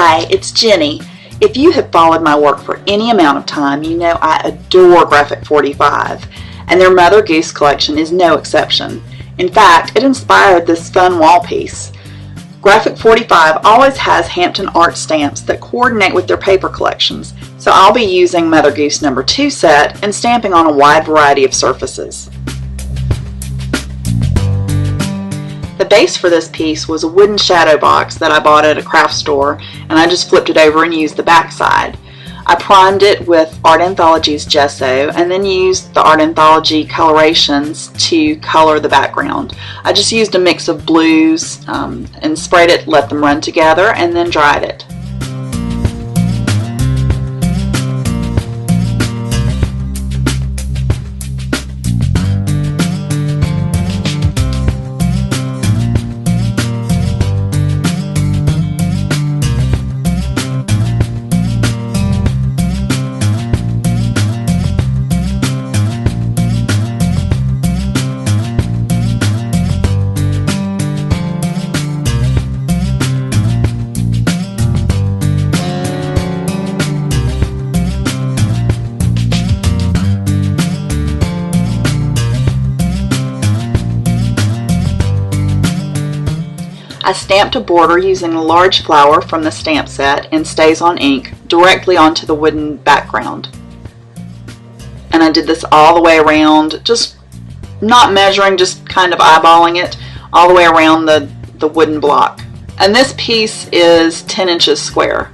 Hi, it's Jenny. If you have followed my work for any amount of time, you know I adore Graphic 45, and their Mother Goose collection is no exception. In fact, it inspired this fun wall piece. Graphic 45 always has Hampton art stamps that coordinate with their paper collections, so I'll be using Mother Goose No. 2 set and stamping on a wide variety of surfaces. The base for this piece was a wooden shadow box that I bought at a craft store, and I just flipped it over and used the back side. I primed it with Art Anthology's gesso and then used the Art Anthology Cololrations to color the background. I just used a mix of blues and sprayed it, let them run together, and then dried it. I stamped a border using a large flower from the stamp set and Stays on ink directly onto the wooden background. And I did this all the way around, just not measuring, just kind of eyeballing it all the way around the wooden block. And this piece is 10 inches square.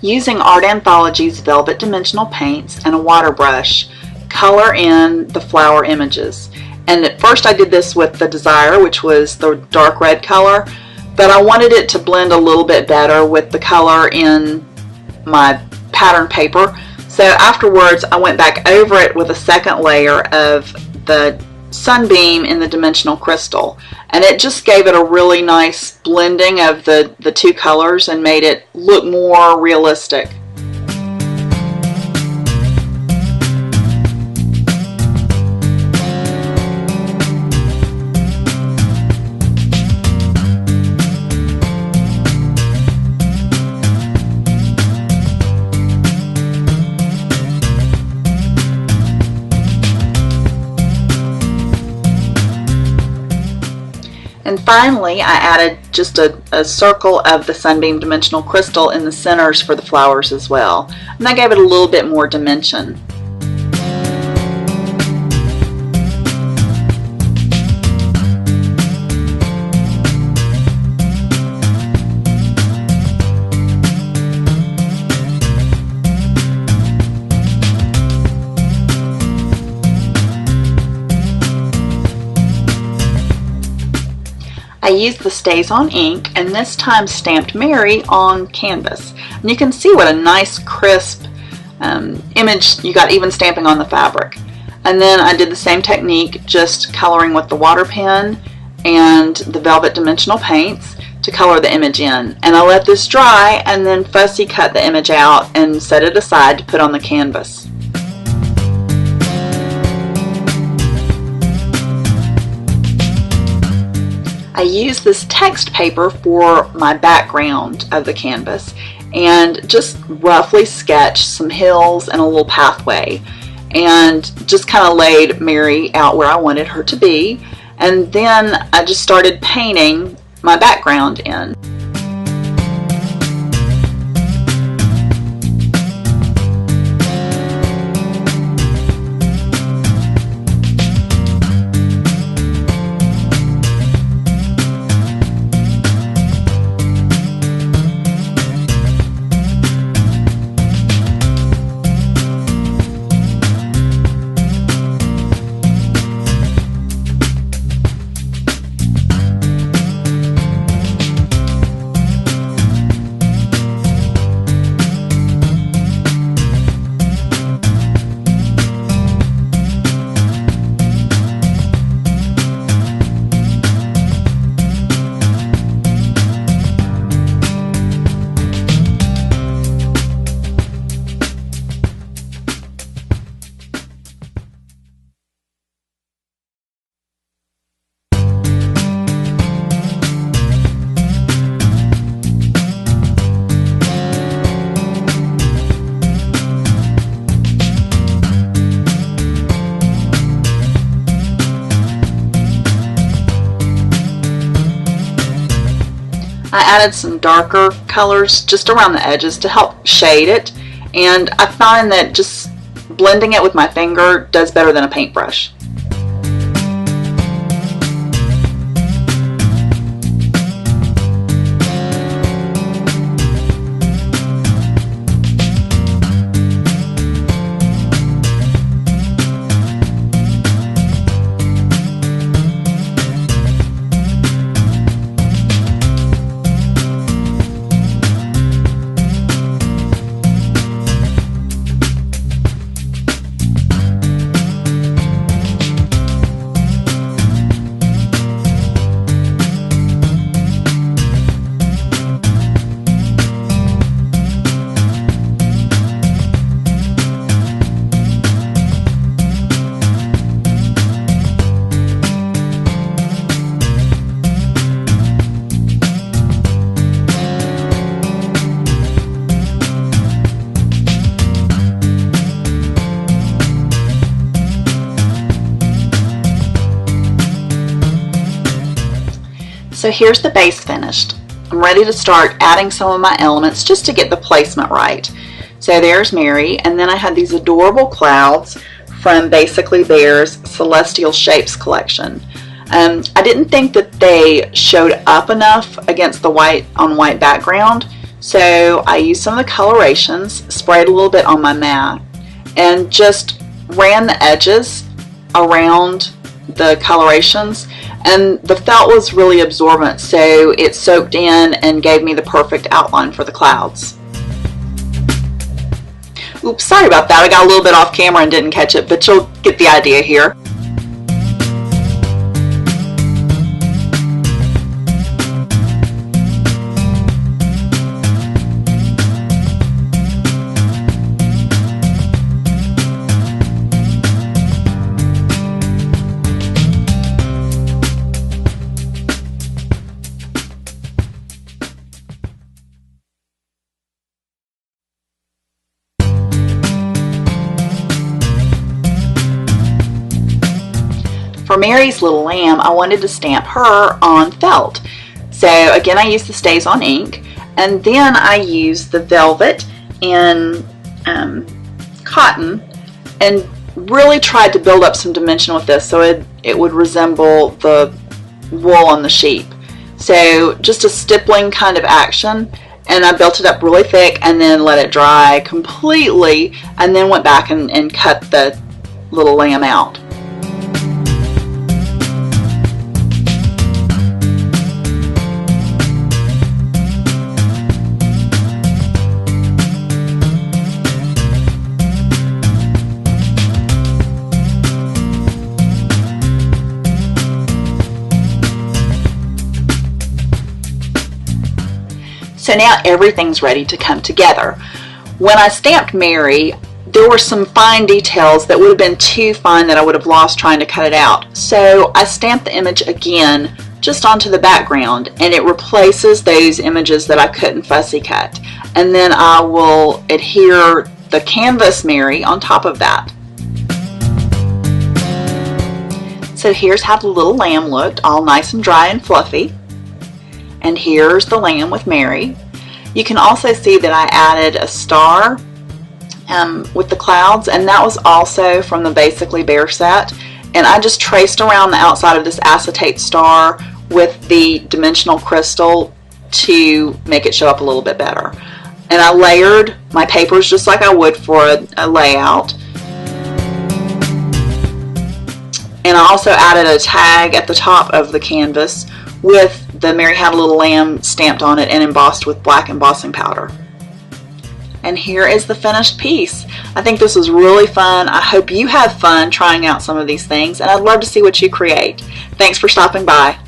Using Art Anthology's velvet dimensional paints and a water brush, color in the flower images. And at first I did this with the Desire, which was the dark red color, but I wanted it to blend a little bit better with the color in my pattern paper. So afterwards I went back over it with a second layer of the Sunbeam in the dimensional crystal, and it just gave it a really nice blending of the two colors and made it look more realistic. And finally, I added just a circle of the Sunbeam dimensional crystal in the centers for the flowers as well. And that gave it a little bit more dimension. I used the Stays on ink and this time stamped Mary on canvas. And you can see what a nice crisp image you got, even stamping on the fabric. And then I did the same technique, just coloring with the water pen and the velvet dimensional paints to color the image in. And I let this dry and then fussy cut the image out and set it aside to put on the canvas. I used this text paper for my background of the canvas and just roughly sketched some hills and a little pathway and just kind of laid Mary out where I wanted her to be, and then I just started painting my background in. I added some darker colors just around the edges to help shade it, and I find that just blending it with my finger does better than a paintbrush. So here's the base finished. I'm ready to start adding some of my elements just to get the placement right. So there's Mary, and then I had these adorable clouds from Basically Bear's Celestial Shapes collection. I didn't think that they showed up enough against the white on white background, so I used some of the Cololrations, sprayed a little bit on my mat, and just ran the edges around the Cololrations, and the felt was really absorbent, so it soaked in and gave me the perfect outline for the clouds. Oops, sorry about that. I got a little bit off camera and didn't catch it, but you'll get the idea here. For Mary's little lamb, I wanted to stamp her on felt. So again, I used the Stays on ink, and then I used the velvet and cotton, and really tried to build up some dimension with this so it would resemble the wool on the sheep. So just a stippling kind of action, and I built it up really thick and then let it dry completely, and then went back and cut the little lamb out. So now everything's ready to come together. When I stamped Mary, there were some fine details that would have been too fine that I would have lost trying to cut it out. So I stamped the image again just onto the background, and it replaces those images that I couldn't fussy cut. And then I will adhere the canvas Mary on top of that. So here's how the little lamb looked, all nice and dry and fluffy. And here's the lamb with Mary. You can also see that I added a star with the clouds, and that was also from the Basically Bear set. And I just traced around the outside of this acetate star with the dimensional crystal to make it show up a little bit better. And I layered my papers just like I would for a layout. And I also added a tag at the top of the canvas with the Mary Had a Little Lamb stamped on it and embossed with black embossing powder. And here is the finished piece. I think this was really fun. I hope you have fun trying out some of these things, and I'd love to see what you create. Thanks for stopping by.